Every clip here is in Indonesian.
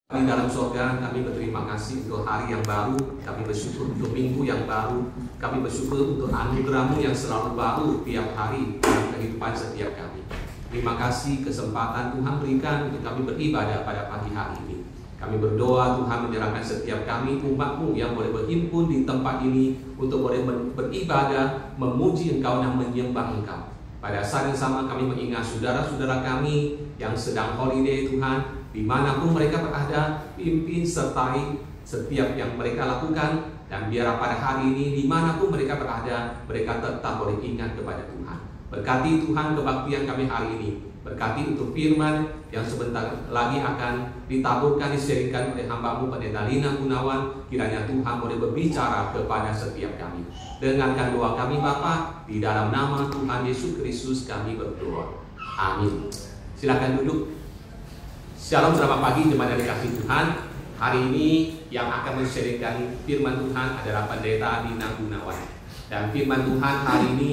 Di dalam surga, kami berterima kasih untuk hari yang baru. Kami bersyukur untuk minggu yang baru. Kami bersyukur untuk anugerah-Mu yang selalu baru tiap hari dalam kehidupan setiap kami. Terima kasih kesempatan Tuhan berikan untuk kami beribadah pada pagi hari ini. Kami berdoa Tuhan menyerahkan setiap kami umat-Mu yang boleh berhimpun di tempat ini untuk boleh beribadah, memuji Engkau dan menyembah Engkau. Pada saat yang sama kami mengingat saudara-saudara kami yang sedang holiday Tuhan. Dimanapun mereka berada, pimpin sertai setiap yang mereka lakukan. Dan biar pada hari ini, dimanapun mereka berada, mereka tetap boleh ingat kepada Tuhan. Berkati Tuhan kebaktian kami hari ini. Berkati untuk firman yang sebentar lagi akan ditaburkan, diseringkan oleh hamba-Mu Pendeta Lina Gunawan. Kiranya Tuhan boleh berbicara kepada setiap kami. Dengarkan doa kami Bapa, di dalam nama Tuhan Yesus Kristus kami berdoa. Amin. Silakan duduk. Shalom, selamat pagi jemaat yang dikasihi Tuhan. Hari ini yang akan menyampaikan firman Tuhan adalah Pendeta Lina Gunawan. Dan firman Tuhan hari ini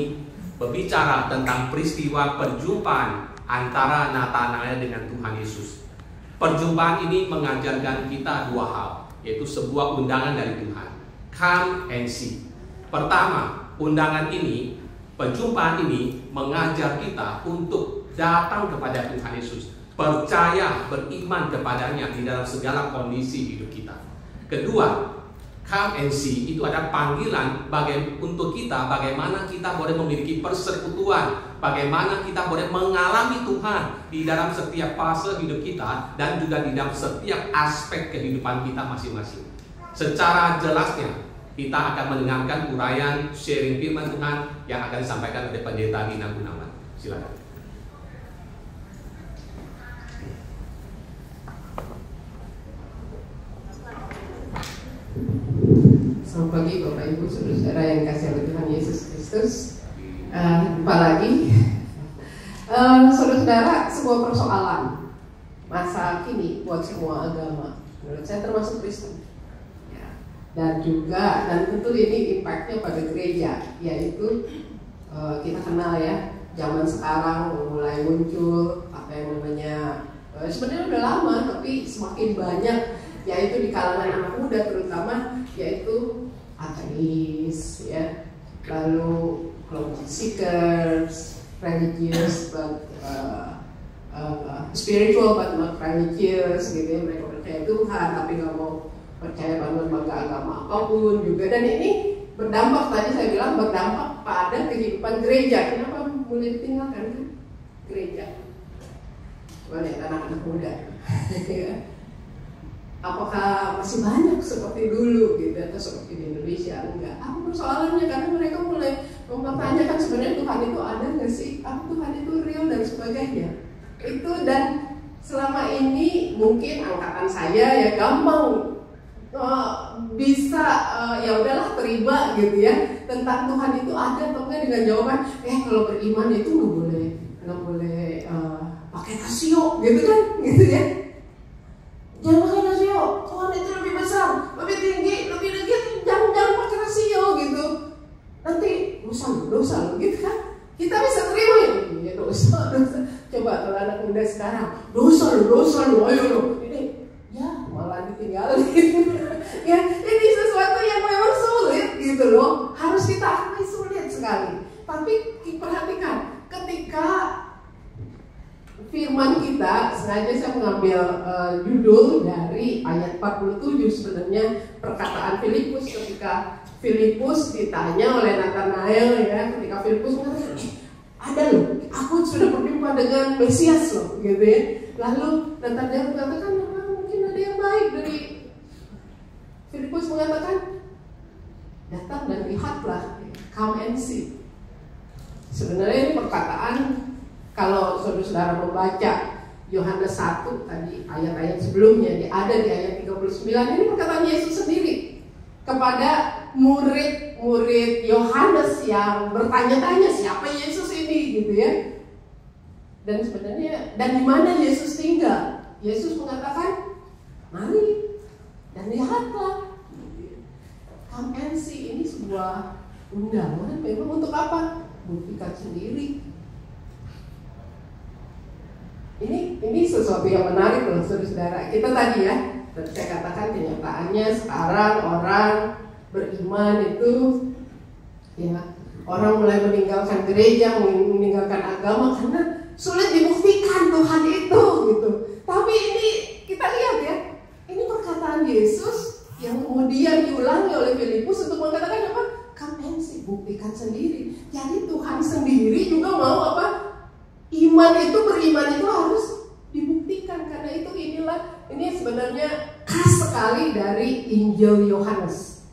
berbicara tentang peristiwa perjumpaan antara Nathanael dengan Tuhan Yesus. Perjumpaan ini mengajarkan kita dua hal, yaitu sebuah undangan dari Tuhan. Come and see. Pertama, undangan ini, perjumpaan ini mengajar kita untuk datang kepada Tuhan Yesus. Percaya, beriman kepadanya di dalam segala kondisi hidup kita. Kedua, come and see itu ada panggilan untuk kita bagaimana kita boleh memiliki persekutuan, bagaimana kita boleh mengalami Tuhan di dalam setiap fase hidup kita dan juga di dalam setiap aspek kehidupan kita masing-masing. Secara jelasnya kita akan mendengarkan uraian sharing firman Tuhan yang akan disampaikan oleh Pendeta Lina Gunawan. Silakan. Selamat pagi Bapak Ibu Saudara yang dikasihi oleh Tuhan Yesus Kristus. Jumpa lagi, saudara-saudara, sebuah persoalan masa kini buat semua agama. Menurut saya termasuk Kristen. Ya. Dan tentu ini impactnya pada gereja, yaitu kita kenal ya, zaman sekarang mulai muncul apa yang namanya sebenarnya udah lama tapi semakin banyak, yaitu di kalangan anak muda terutama, yaitu ateis ya, lalu kelompok seekers, religious but spiritual but not religious gitu ya. Mereka percaya Tuhan tapi nggak mau percaya banget agama apapun juga. Dan ini berdampak, tadi saya bilang berdampak pada kehidupan gereja. Kenapa mulai ditinggalkan kan? Gereja banyak anak-anak muda apakah masih banyak seperti dulu gitu atau seperti di Indonesia? Enggak. Apa persoalannya? Karena mereka mulai mempertanyakan sebenarnya Tuhan itu ada nggak sih? Apa Tuhan itu real dan sebagainya? Itu, dan selama ini mungkin angkatan saya ya gampang bisa ya udahlah terima gitu ya tentang Tuhan itu ada atau enggak dengan jawaban kalau beriman itu nggak boleh pakai rasio gitu kan gitu ya. Jangan pakai rasio, Tuhan itu lebih besar, lebih tinggi, lebih jangan pakai rasio gitu. Nanti dosa gitu kan? Kita bisa terima ya dosa. Coba kalau anak muda sekarang, dosa lu, ayo lu. Ini ya malah ditinggalin. Ya ini sesuatu yang memang sulit gitu loh. Harus kita akui sulit sekali. Tapi perhatikan, ketika firman kita, sengaja saya mengambil judul dari ayat 47 sebenarnya, perkataan Filipus ketika Filipus ditanya oleh Nathanael ya, ketika Filipus mengatakan ada loh, aku sudah berjumpa dengan Mesias loh gitu ya. Lalu Nathanael mengatakan mungkin ada yang baik dari Filipus mengatakan datang dan lihatlah, come and see. Sebenarnya ini perkataan, kalau saudara-saudara membaca Yohanes 1 tadi, ayat-ayat sebelumnya, ada di ayat 39, ini perkataan Yesus sendiri kepada murid-murid Yohanes yang bertanya-tanya siapa Yesus ini gitu ya. Dan sebenarnya, dan di mana Yesus tinggal? Yesus mengatakan, mari dan lihatlah. Come and see, ini sebuah undangan memang untuk apa? Buktikan sendiri. Ini sesuatu yang menarik loh saudara-saudara. Kita tadi ya Dan saya katakan kenyataannya sekarang orang beriman itu ya, orang mulai meninggalkan gereja, meninggalkan agama karena sulit dibuktikan Tuhan itu gitu. Tapi ini kita lihat ya, ini perkataan Yesus yang kemudian diulangi oleh Filipus untuk mengatakan apa? Come and see, buktikan sendiri. Jadi Tuhan sendiri juga mau apa? Beriman itu harus dibuktikan, karena itu ini sebenarnya khas sekali dari Injil Yohanes.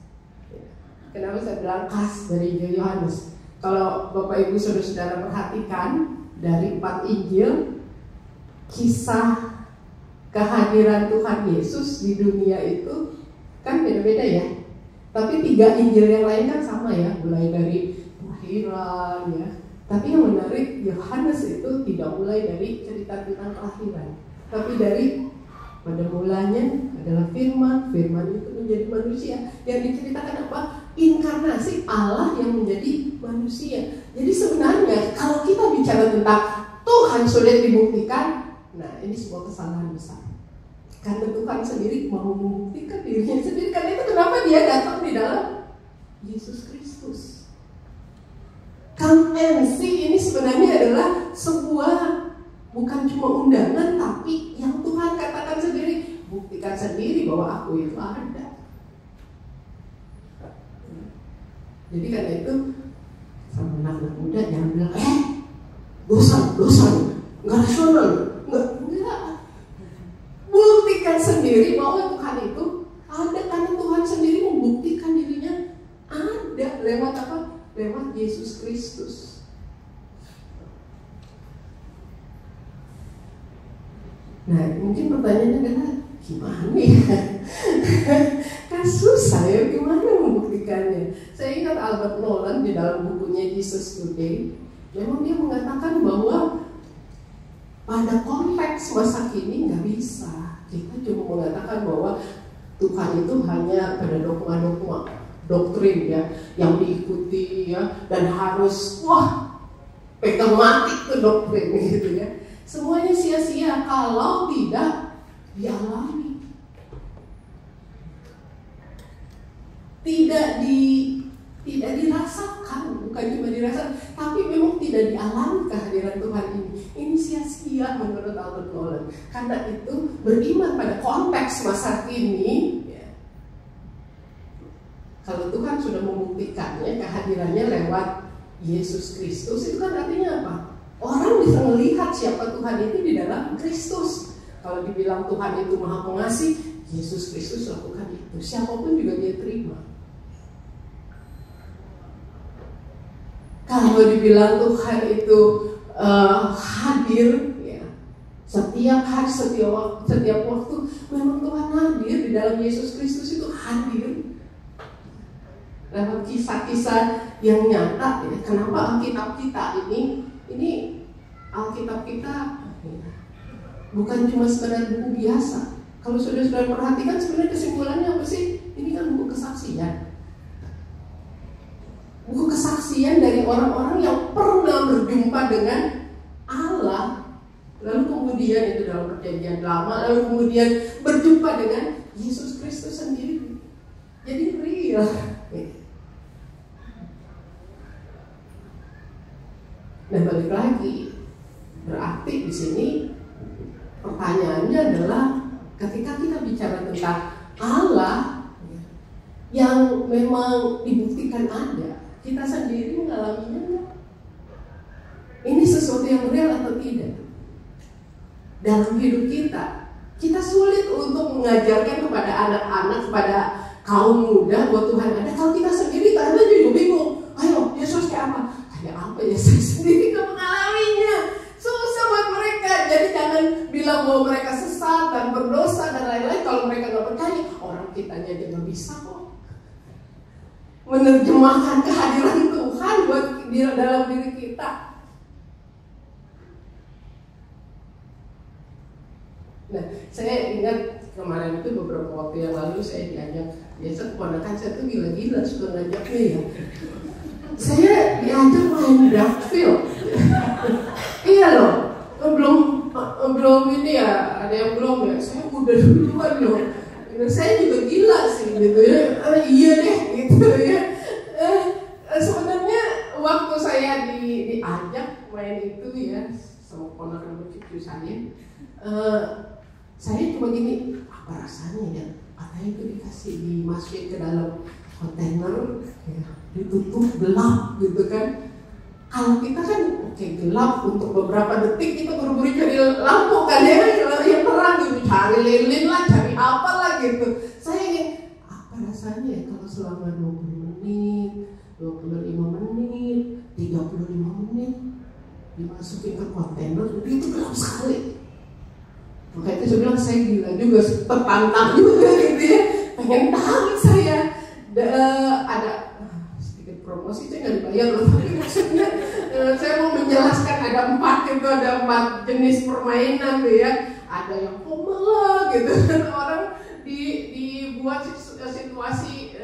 Kenapa saya bilang khas dari Injil Yohanes? Kalau Bapak Ibu Saudara perhatikan dari 4 Injil, kisah kehadiran Tuhan Yesus di dunia itu kan beda-beda ya. Tapi 3 Injil yang lain kan sama ya, mulai dari kelahiran ya. Tapi yang menarik, Yohanes itu tidak mulai dari cerita tentang kelahiran, tapi dari pada mulanya adalah firman, firman itu menjadi manusia. Yang diceritakan apa? Inkarnasi Allah yang menjadi manusia. Jadi sebenarnya kalau kita bicara tentang Tuhan sulit dibuktikan, nah ini sebuah kesalahan besar. Karena Tuhan sendiri mau membuktikan dirinya sendiri. Karena itu kenapa dia datang di dalam Yesus Kristus. Come and see ini sebenarnya adalah sebuah, bukan cuma undangan, tapi yang Tuhan katakan sendiri, buktikan sendiri bahwa aku itu ada. Jadi karena itu sama anak-anak muda jangan bilang dosa nggak rasional, enggak. Buktikan sendiri bahwa Tuhan itu ada, karena Tuhan sendiri membuktikan dirinya ada lewat apa? Lewat Yesus Kristus. Nah, mungkin pertanyaannya adalah gimana ya? Kan susah ya, gimana membuktikannya? Saya ingat Albert Nolan di dalam bukunya Jesus Today, memang dia mengatakan bahwa pada konteks masa kini nggak bisa. Kita cuma mengatakan bahwa Tuhan itu hanya pada dogma-dogma, doktrin ya, yang diikuti ya, dan harus pegang mati ke doktrin gitu ya. Semuanya sia-sia kalau tidak dialami, tidak dirasakan, bukan cuma dirasakan, tapi memang tidak dialami kehadiran Tuhan ini. Ini sia-sia menurut Albert Nolan. Karena itu beriman pada konteks masa kini. Kalau Tuhan sudah membuktikannya, kehadirannya lewat Yesus Kristus, itu kan artinya apa? Orang bisa melihat siapa Tuhan itu di dalam Kristus. Kalau dibilang Tuhan itu Maha Pengasih, Yesus Kristus lakukan itu. Siapapun juga dia terima. Kalau dibilang Tuhan itu hadir, ya, setiap hari, setiap waktu, memang Tuhan hadir di dalam Yesus Kristus itu hadir. Lewat kisah-kisah yang nyata ya. Kenapa Alkitab kita ini Alkitab kita bukan cuma sekedar buku biasa. Kalau sudah perhatikan sebenarnya kesimpulannya apa sih? Ini kan buku kesaksian. Buku kesaksian dari orang-orang yang pernah berjumpa dengan Allah, lalu kemudian itu dalam perjanjian lama, lalu kemudian berjumpa dengan Yesus Kristus sendiri. Jadi real. Nah, balik lagi, berarti di sini pertanyaannya adalah ketika kita bicara tentang Allah yang memang dibuktikan ada, kita sendiri mengalaminya enggak? Ini sesuatu yang real atau tidak? Dalam hidup kita, kita sulit untuk mengajarkan kepada anak-anak, kepada kaum muda bahwa Tuhan ada. Kalau kita sendiri kadang juga bingung. Ayo, Yesus kayak apa? Kayak apa ya? Saya sendiri gak mengalaminya. Susah buat mereka. Jadi jangan bilang bahwa mereka sesat dan berdosa dan lain-lain. Kalau mereka gak percaya, orang kitanya aja gak bisa kok menerjemahkan kehadiran Tuhan buat dalam diri kita. Nah, saya ingat kemarin itu beberapa waktu yang lalu saya diajak, biasa keponakan saya tuh gila-gila suka ngajaknya ya. Saya diajak main dapil. Iya loh, belum ini ya, ada yang belum ya. Saya udah duluan loh. gitu ya. Iya deh gitu ya. Sebenarnya waktu saya diajak main itu ya sama ponakan cucu saya cuma gini, apa rasanya ya? Katanya itu dikasih dimasukin ke dalam kontainer, ya, ditutup gelap gitu kan. Kalau kita kan oke, gelap untuk beberapa detik kita buru-buru cari lampu kan ya, yang terang gitu, cari lilin lah, cari apa lah gitu. Saya ingin apa rasanya ya kalau selama 20 menit, 25 menit, 35 menit dimasukin ke kontainer, itu gelap sekali. Makanya itu saya bilang saya gila juga, tertantang juga gitu ya, pengen tahu saya. Ada sedikit promosi, saya nggak dibayar loh, tapi maksudnya saya mau menjelaskan ada 4 jenis permainan tuh ya. Ada yang koma gitu, orang dibuat situasi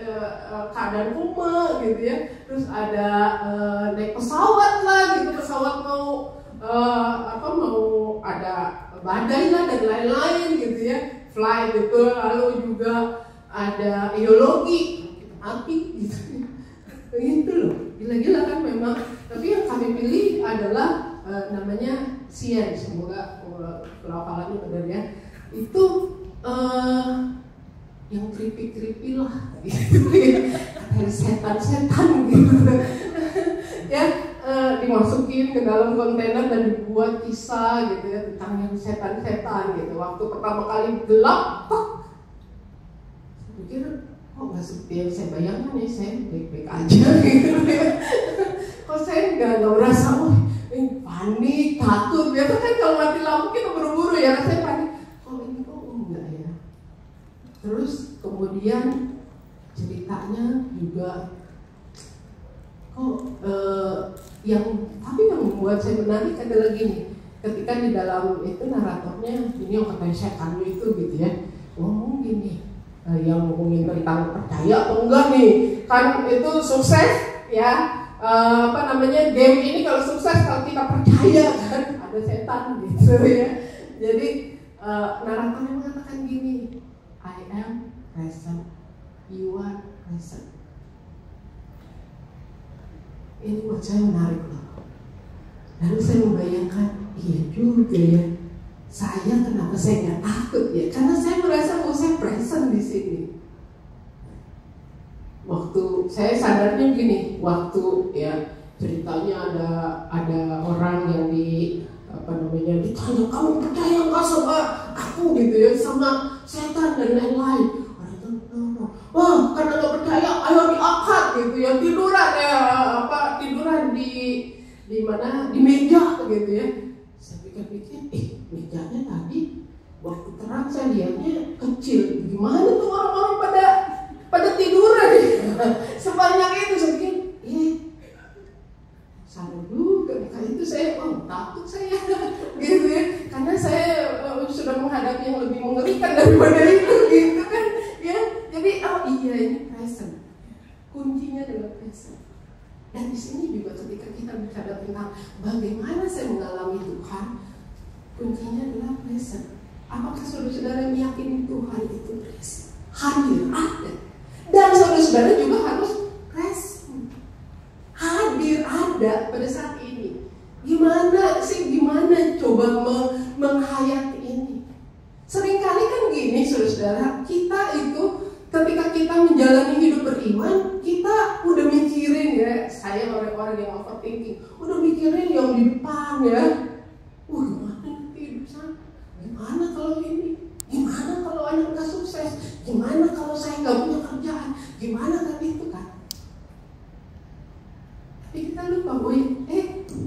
keadaan koma gitu ya. Terus ada naik pesawat lah gitu, pesawat mau ada badai lah dan lain-lain gitu ya, flight gitu. Lalu juga ada ideologi api gitu, begitu loh, gila-gila kan memang. Tapi yang kami pilih adalah namanya Sien, semoga pelafalannya benar ya. Itu yang creepy lah, gitu ya, setan gitu ya. Dimasukin ke dalam kontainer dan dibuat kisah gitu ya tentang yang setan-setan gitu. Waktu pertama kali gelap, saya pikir kok nggak seperti yang saya bayangkan ya, saya baik-baik aja gitu ya. Kok saya nggak merasa panik, takut. Biasa kan kalau mati lampu kita buru-buru ya, saya panik. Kalau ini kok enggak ya. Terus kemudian ceritanya juga tapi yang membuat saya menarik adalah gini, ketika di dalam itu naratornya ini yang katanya setan itu gitu ya, ngomong gini, yang ngomongin tentang percaya atau enggak nih, kan itu sukses ya, game ini kalau sukses kalau kita percaya kan ada setan gitu ya. Jadi naratornya mengatakan gini, I am present, you are present. Ini buat saya menarik loh. Lalu saya membayangkan, iya juga ya. Saya kenapa saya nggak takut ya? Karena saya merasa bahwa saya present di sini. Waktu saya sadarnya gini, waktu ya ceritanya ada orang yang ditanya, kamu percaya nggak sama aku gitu ya, sama setan dan lain-lain. Wah, karena nggak percaya, ayo diangkat gitu ya, tiduran di mana, di meja gitu ya. Saya pikir-pikir, mejanya tadi waktu terang saya lihatnya kecil, gimana tuh orang-orang pada tiduran sebanyak itu. Saya pikir, sama juga. Kali itu saya takut saya gitu ya, karena saya sudah menghadapi yang lebih mengerikan daripada itu gitu kan ya. Jadi ini present, kuncinya adalah present. Dan di sini juga ketika kita bicara tentang bagaimana saya mengalami Tuhan, kuncinya adalah present. Apakah saudara-saudara meyakini Tuhan itu present, hadir, ada? Dan saudara-saudara juga harus present, hadir, ada pada saat ini. Gimana coba menghayati ini? Seringkali kan gini saudara-saudara, kita itu ketika kita menjalani hidup beriman, kita udah mikirin ya, saya orang-orang yang overthinking, udah mikirin yang di depan ya. Gimana nanti hidup sana? Gimana kalau ini? Gimana kalau anak gak sukses? Gimana kalau saya gak punya kerjaan? Gimana kan itu kan? Tapi kita lupa bahwa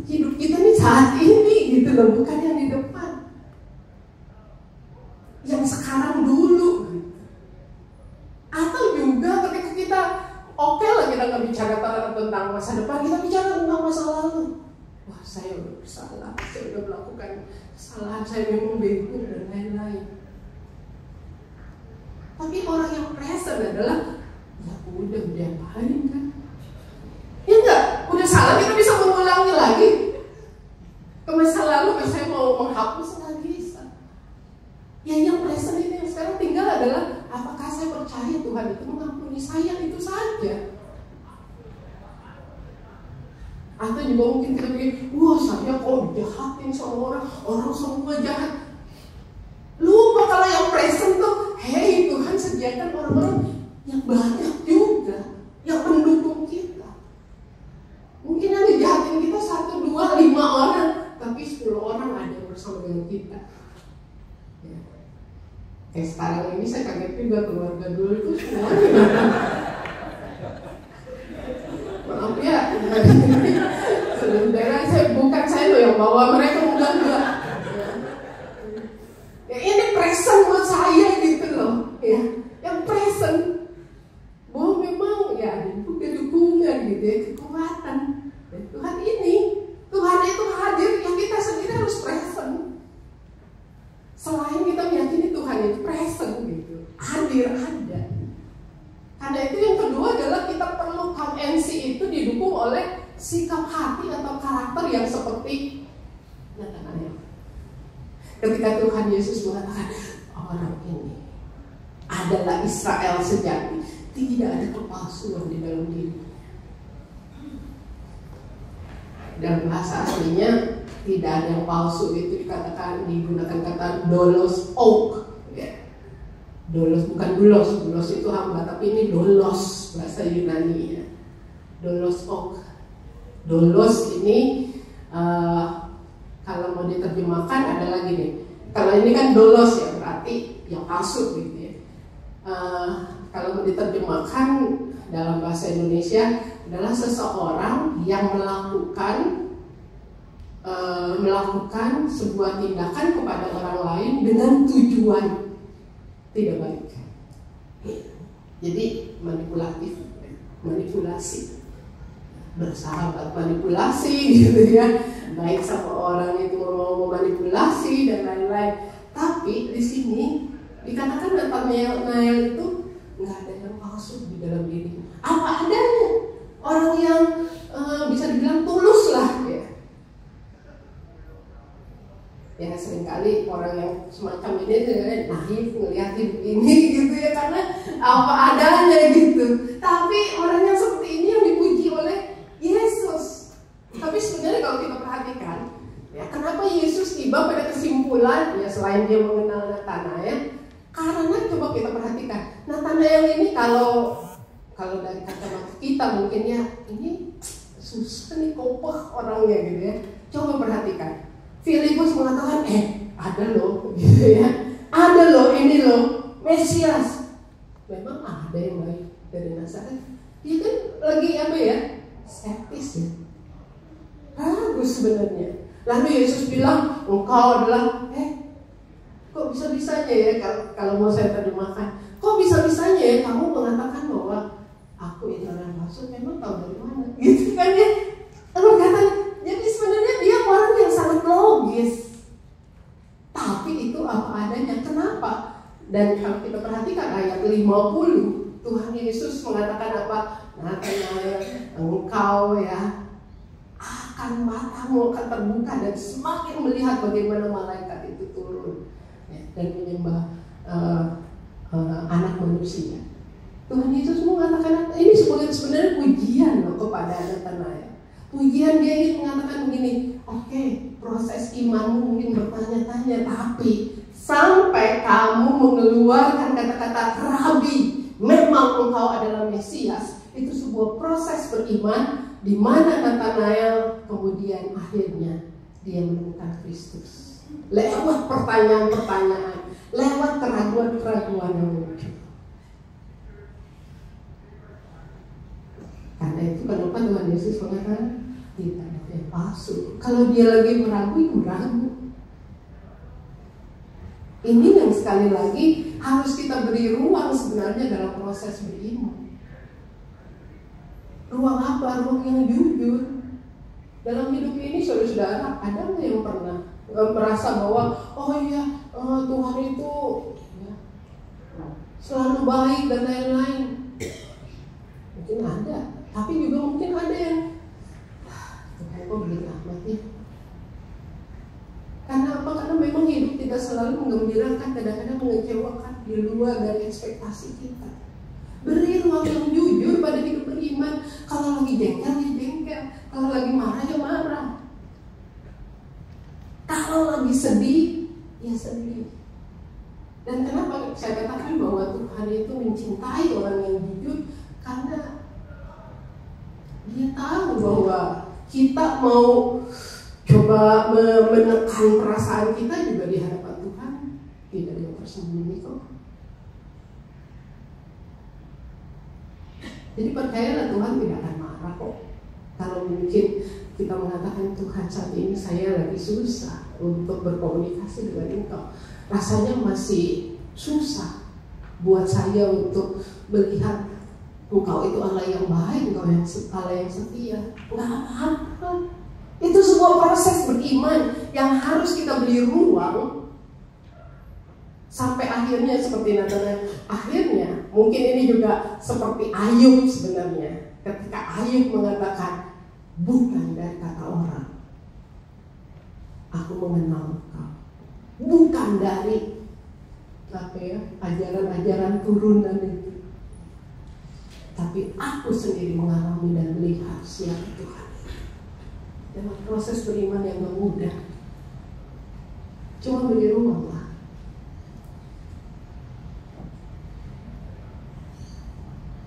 hidup kita nih saat ini gitu loh, bukan yang di depan, yang sekarang dulu. Atau juga ketika kita lah kita nggak bicara tentang masa depan, kita bicara tentang masa lalu. Wah, saya udah bersalah, saya udah melakukan kesalahan, saya memang bego dan lain-lain. Tapi orang yang present adalah ya udah diapain kan? Ya enggak, udah salah kita bisa mengulangi lagi. Ke masa lalu saya mau menghapus nggak bisa. Ya yang present ini yang sekarang tinggal adalah apakah saya percaya percaya Tuhan itu mengampuni saya, itu saja. Atau juga mungkin kita pikir, wah saya kok jahatin sama orang semua jahat. Lupa kalau yang present tuh, hei Tuhan sediakan orang-orang yang banyak juga, yang mendukung kita. Mungkin yang dijahatin kita 1, 2, 5 orang, tapi 10 orang ada bersama dengan kita. Ya. Kayak sekarang ini saya kaget juga keluarga dulu itu semuanya. Maaf ya, sebenarnya bukan saya loh yang bawa mereka, enggak. Ya ini present buat saya gitu loh, ya. Yang present, bahwa memang ya ada juga dukungan gitu ya, kekuatan. Dan Tuhan itu hadir, yang kita sendiri harus present. Selain kita meyakini Tuhan itu present gitu, hadir ada. Karena itu yang kedua adalah kita perlu come and see itu didukung oleh sikap hati atau karakter yang seperti Nathanael. Ketika Tuhan Yesus mengatakan orang ini adalah Israel sejati, tidak ada kepalsuan di dalam dirinya. Dalam bahasa aslinya tidak ada yang palsu, itu digunakan kata dolos oak. Ya. Dolos bukan dulos itu hamba, tapi ini dolos bahasa Yunani ya. Dolos oak. Dolos ini kalau mau diterjemahkan ada lagi nih. Kalau ini kan dolos ya berarti yang palsu gitu ya. Kalau mau diterjemahkan dalam bahasa Indonesia adalah seseorang yang melakukan sebuah tindakan kepada orang lain dengan tujuan tidak baik. Jadi manipulasi, bersahabat manipulasi gitu ya. Baik sama orang itu mau memanipulasi dan lain-lain. Tapi di sini dikatakan Nathanael itu nggak ada yang palsu di dalam diri. Apa adanya, orang yang bisa dibilang tulus lah ya. Ya seringkali orang yang semacam ini naif ngeliatin ini gitu ya, karena apa adanya gitu. Tapi orang yang seperti ini yang dipuji oleh Yesus. Tapi sebenarnya kalau kita perhatikan, ya kenapa Yesus tiba pada kesimpulan ya selain dia mengenal Nathanael, karena coba kita perhatikan Nathanael ini kalau dari kacamata kita mungkin ya ini susah nih kokoh orangnya gitu ya. Coba perhatikan. Filipus mengatakan, ada loh, gitu ya, ada loh, ini loh, Mesias. Memang ada yang baik dari Nazaret. Dia kan lagi apa ya, skeptis ya, bagus sebenarnya. Lalu Yesus bilang, engkau adalah, kok bisa-bisanya ya, kalau mau saya terjemahkan, kok bisa-bisanya ya kamu mengatakan bahwa aku itu orang maksud, memang tahu dari mana, gitu kan ya. Lalu katanya, jadi sebenarnya dia orang yang sangat logis. Tapi itu apa adanya. Kenapa? Dan kalau kita perhatikan ayat 50, Tuhan Yesus mengatakan apa? Nathanael, engkau ya matamu akan terbuka dan semakin melihat bagaimana malaikat itu turun ya, dan menyembah anak manusia. Tuhan Yesus mengatakan ini sebenarnya pujian loh kepada Nathanael. Pujian dia ingin mengatakan begini, oke, proses imanmu mungkin bertanya-tanya, tapi sampai kamu mengeluarkan kata-kata Rabi, memang engkau adalah Mesias, itu sebuah proses beriman di mana Nathanael kemudian akhirnya dia menemukan Kristus lewat pertanyaan-pertanyaan, lewat keraguan-keraguan yang muncul. Karena itu kenapa Tuhan Yesus mengatakan tidak ada yang palsu. Kalau dia lagi meragu. Ini yang sekali lagi harus kita beri ruang sebenarnya dalam proses beriman. Ruang apa? Ruang yang jujur. Dalam hidup ini saudara-saudara, ada nggak yang pernah merasa bahwa Tuhan itu ya, selalu baik dan lain-lain? Mungkin ada. Tapi juga mungkin ada yang Tuhan kok begini amat ya. Karena apa? Karena memang hidup tidak selalu menggembirakan, kadang-kadang mengecewakan di luar dari ekspektasi kita. Beri ruang yang jujur pada hidup beriman. Kalau lagi jengkel, ya jengkel. Kalau lagi marah, ya marah. Kalau lagi sedih, ya sedih. Dan kenapa saya katakan bahwa Tuhan itu mencintai orang yang jujur? Karena Dia tahu bahwa kita mau coba menekan perasaan kita juga di hadapan Tuhan tidak ada yang tersembunyi kok. Jadi percayalah Tuhan tidak akan marah kok. Kalau mungkin kita mengatakan Tuhan saat ini saya lagi susah untuk berkomunikasi dengan Engkau, rasanya masih susah buat saya untuk melihat Engkau itu Allah yang baik, Engkau yang Allah yang setia. Nggak apa-apa. Itu sebuah proses beriman yang harus kita beri ruang sampai akhirnya seperti Natanael. Akhirnya mungkin ini juga seperti Ayub sebenarnya. Ketika Ayub mengatakan, bukan dari kata orang aku mengenal Engkau, bukan dari ajaran-ajaran turunan itu, tapi aku sendiri mengalami dan melihat siapa Tuhan. Dalam proses beriman yang gak mudah, cuma beri ruang lah.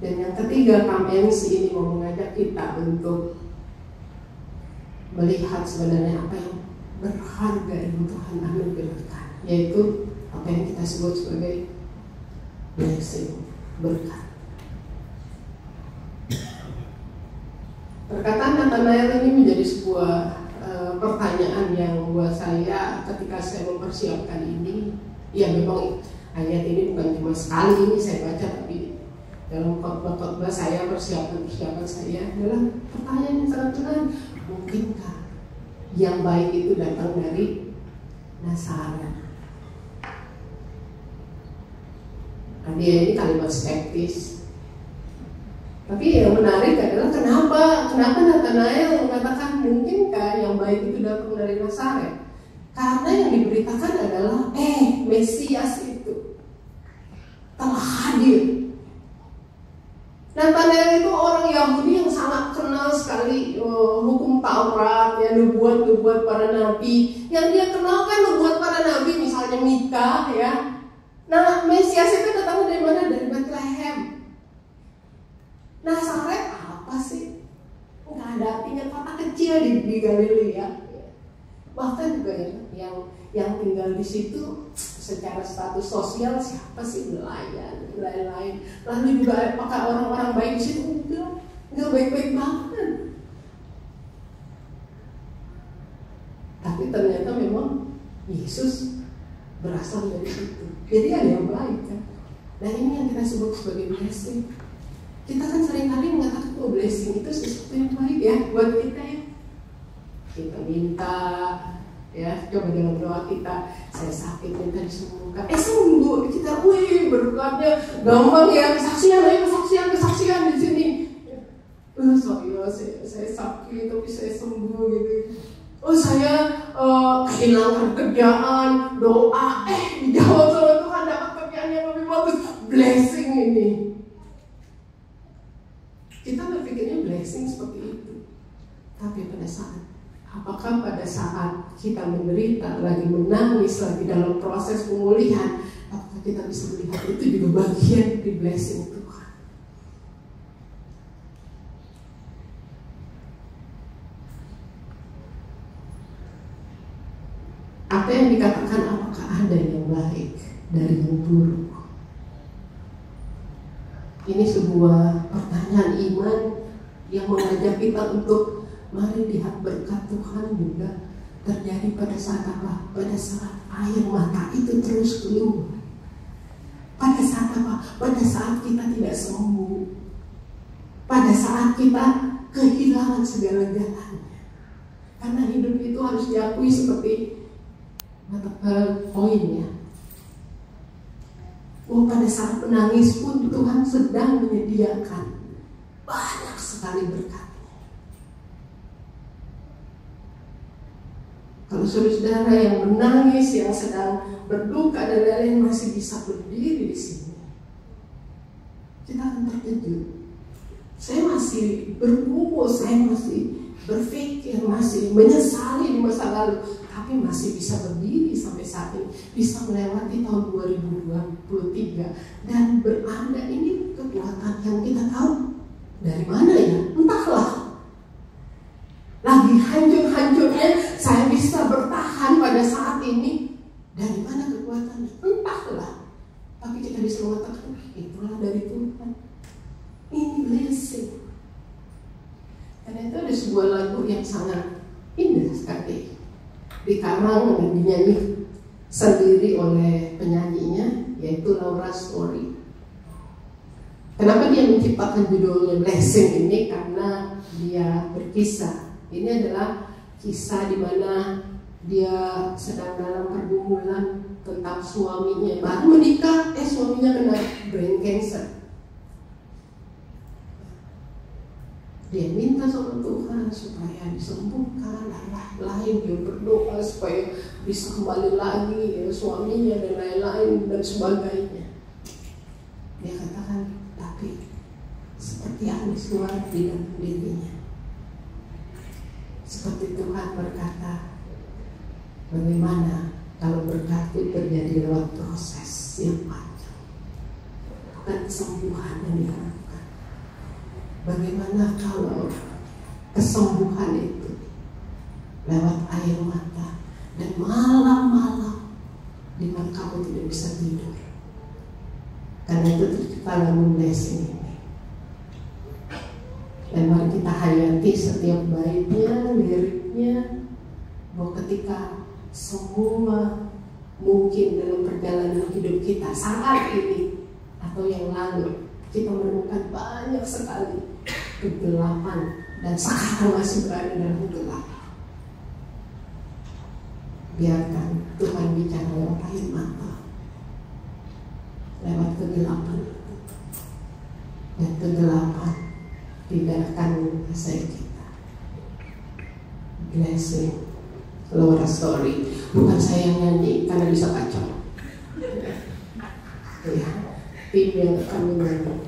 Dan yang ketiga, Kamensi ini mau mengajak kita untuk melihat sebenarnya apa yang berharga yang Tuhan anugerahkan, yaitu apa yang kita sebut sebagai blessing, berkat. Perkataan Natanael ini menjadi sebuah pertanyaan yang buat saya ketika saya mempersiapkan ini. Ya memang ayat ini bukan cuma sekali ini saya baca, tapi dalam khotbah-khotbah saya, persiapan saya adalah pertanyaan yang sangat benar. Mungkinkah yang baik itu datang dari Nazaret? Nah, dia ini kalimat skeptis. Tapi yang menarik adalah kenapa Natanael mengatakan mungkinkah yang baik itu datang dari Nazaret? Karena yang diberitakan adalah Mesias itu telah hadir. Natanael itu orang Yahudi yang sangat kenal sekali hukum Taurat, ya, nubuat para nabi. Yang dia kenal kan nubuat para nabi, misalnya Mika, ya. Nah, Mesias itu datang dari mana? Dari Bethlehem. Nazaret apa sih? Nggak ada artinya, kota kecil di Galilea. Bahkan juga yang tinggal di situ secara status sosial siapa sih? Nelayan, lain-lain. Lalu juga apakah orang-orang baik di situ? Enggak baik-baik banget. Tapi ternyata memang Yesus berasal dari situ. Jadi ada yang baik kan. Nah ini yang kita sebut sebagai blessing. Kita kan seringkali mengatakan blessing itu sesuatu yang baik ya buat kita ya. Kita minta, ya, coba dengan doa kita, saya sakit minta disembuhkan, sembuh, kita, berkatnya gampang ya, kesaksian di sini. Saya sakit tapi saya sembuh gitu. Saya kehilangan kerjaan, doa, dijawab sama Tuhan, dapat kerjaan yang lebih bagus, blessing ini. Kita berpikirnya blessing seperti itu, tapi apakah pada saat kita menderita, lagi menangis, lagi dalam proses pemulihan, apakah kita bisa melihat itu juga bagian dari blessing Tuhan? Apa yang dikatakan apakah ada yang baik dari yang buruk? Ini sebuah pertanyaan iman yang mengajak kita untuk mari lihat berkat Tuhan juga terjadi pada saat apa? Pada saat air mata itu terus keluar. Pada saat apa? Pada saat kita tidak sembuh. Pada saat kita kehilangan segala-galanya. Karena hidup itu harus diakui seperti poinnya. Pada saat menangis pun Tuhan sedang menyediakan banyak sekali berkat. Kalau saudara yang menangis, yang sedang berduka dan lain-lain masih bisa berdiri di sini, kita akan terkejut. Saya masih bergumul, saya masih berpikir, masih menyesali di masa lalu, tapi masih bisa berdiri sampai saat ini, bisa melewati tahun 2023 dan berada. Ini kekuatan yang kita tahu dari mana ya? Entahlah. Lagi hancur-hancurnya saya bisa bertahan pada saat ini. Dari mana kekuatannya? Entahlah. Tapi kita bisa mengatakan itulah dari Tuhan. Ini blessing. Karena itu ada sebuah lagu yang sangat indah sekali, dikarang dan dinyanyi sendiri oleh penyanyinya, yaitu Laura Story. Kenapa dia menciptakan judulnya Blessing ini? Karena dia berkisah. Ini adalah kisah di mana dia sedang dalam pergumulan tentang suaminya. Baru menikah, suaminya kena brain cancer. Dia minta sama Tuhan supaya disembuhkan, lain-lain. Dia berdoa supaya bisa kembali lagi ya, suaminya dan lain-lain dan sebagainya. Dia katakan, tapi seperti angin keluar di dalam dirinya. Seperti Tuhan berkata, bagaimana kalau berkat itu terjadi lewat proses yang panjang, bukan kesembuhan yang diharapkan. Bagaimana kalau kesembuhan itu lewat air mata dan malam-malam di mana kamu tidak bisa tidur. Karena itu tercipta lagu Blessing ini. Dan mari kita hayati setiap baitnya, liriknya, bahwa ketika semua mungkin dalam perjalanan hidup kita saat ini atau yang lalu, kita menemukan banyak sekali kegelapan dan sekarang masih berada dalam gelap. Biarkan Tuhan bicara lewat air mata, lewat kegelapan itu, dan kegelapan tidak akan menguasai kita. Blessing, Laura Story. Bukan saya yang nyanyi karena bisa kacau. Ya, tim yang akan menyanyi.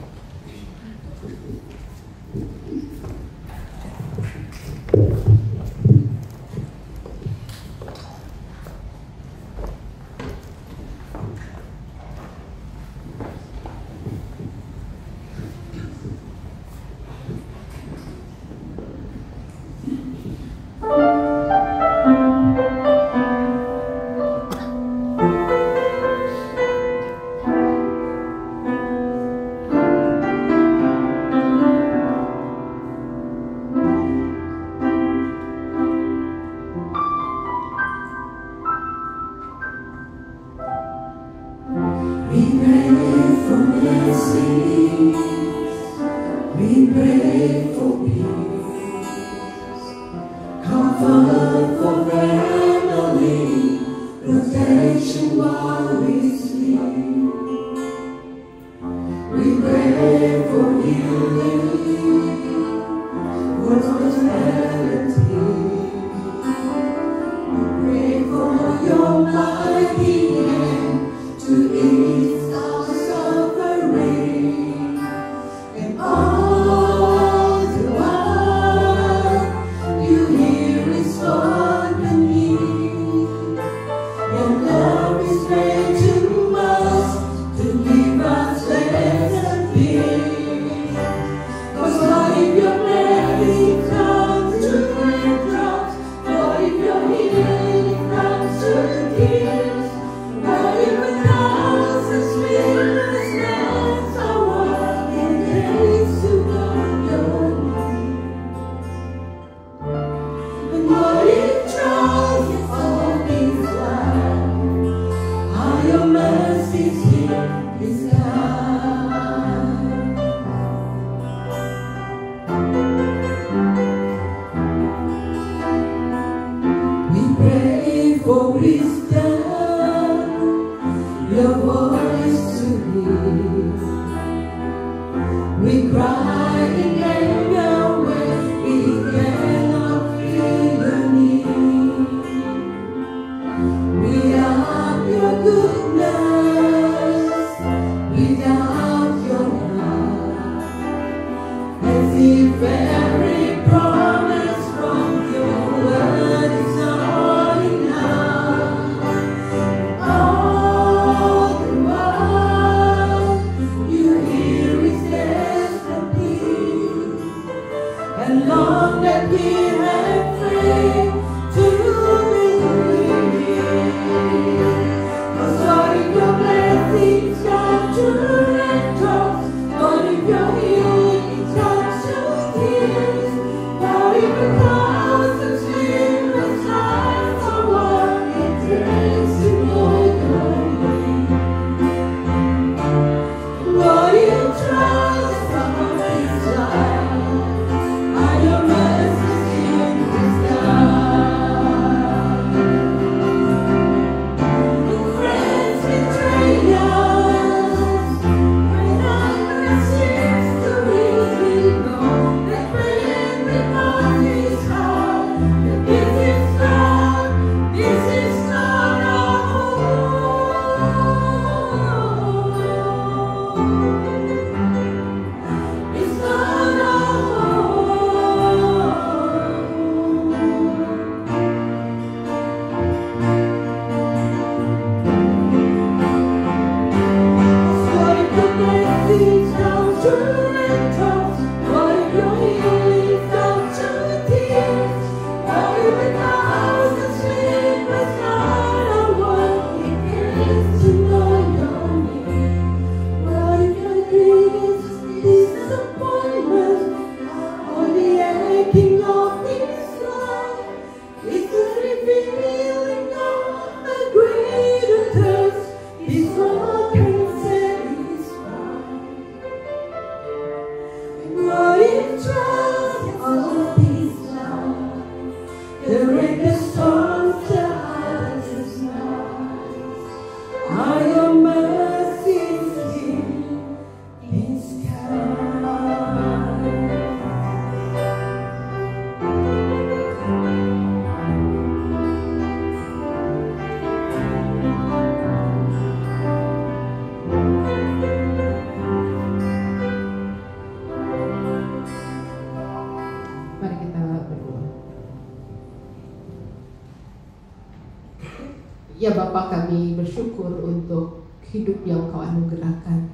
Ya Bapa, kami bersyukur untuk hidup yang Kau anugerahkan.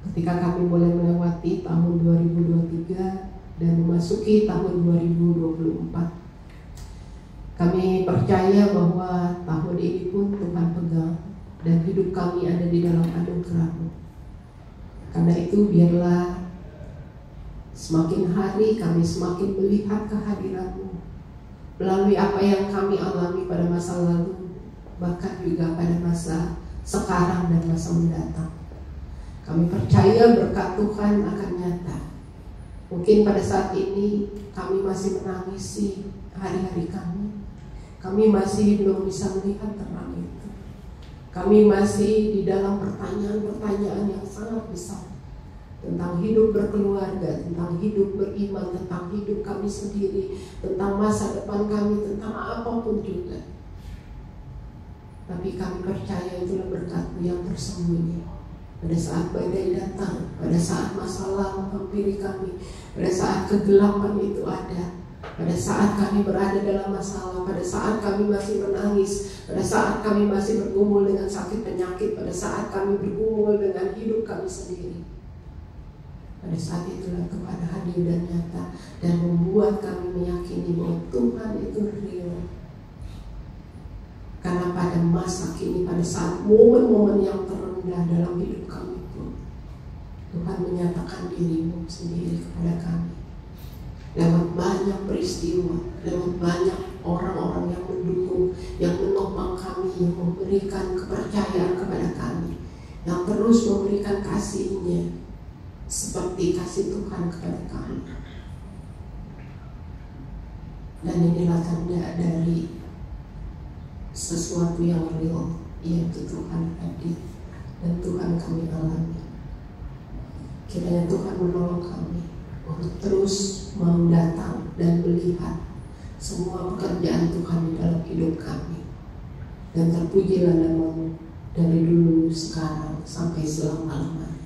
Ketika kami mulai melewati tahun 2023 dan memasuki tahun 2024, kami percaya bahwa tahun ini pun Tuhan pegang dan hidup kami ada di dalam anugerah-Mu. Karena itu biarlah semakin hari kami semakin melihat kehadiran-Mu melalui apa yang kami alami pada masa lalu, bahkan juga pada masa sekarang dan masa mendatang. Kami percaya berkat Tuhan akan nyata. Mungkin pada saat ini kami masih menangisi hari-hari kami. Kami masih belum bisa melihat terang itu. Kami masih di dalam pertanyaan-pertanyaan yang sangat besar tentang hidup berkeluarga, tentang hidup beriman, tentang hidup kami sendiri, tentang masa depan kami, tentang apapun juga. Tapi kami percaya itulah berkat-Mu yang tersembunyi. Pada saat badai datang, pada saat masalah menghampiri kami, pada saat kegelapan itu ada, pada saat kami berada dalam masalah, pada saat kami masih menangis, pada saat kami masih bergumul dengan sakit penyakit, pada saat kami bergumul dengan hidup kami sendiri. Pada saat itulah Kau ada hadir dan nyata dan membuat kami meyakini bahwa Tuhan itu real. Karena pada masa kini, pada saat momen-momen yang terendah dalam hidup kami pun, Tuhan menyatakan diri-Mu sendiri kepada kami. Lewat banyak peristiwa, lewat banyak orang-orang yang mendukung, yang menopang kami, yang memberikan kepercayaan kepada kami, yang terus memberikan kasih-Nya, seperti kasih Tuhan kepada kami. Dan inilah tanda dari sesuatu yang real, yaitu Tuhan hadir dan Tuhan kami alami. Kiranya Tuhan menolong kami untuk terus mau datang dan melihat semua pekerjaan Tuhan di dalam hidup kami. Dan terpujilah nama-Mu dari dulu, sekarang, sampai selama-lamanya.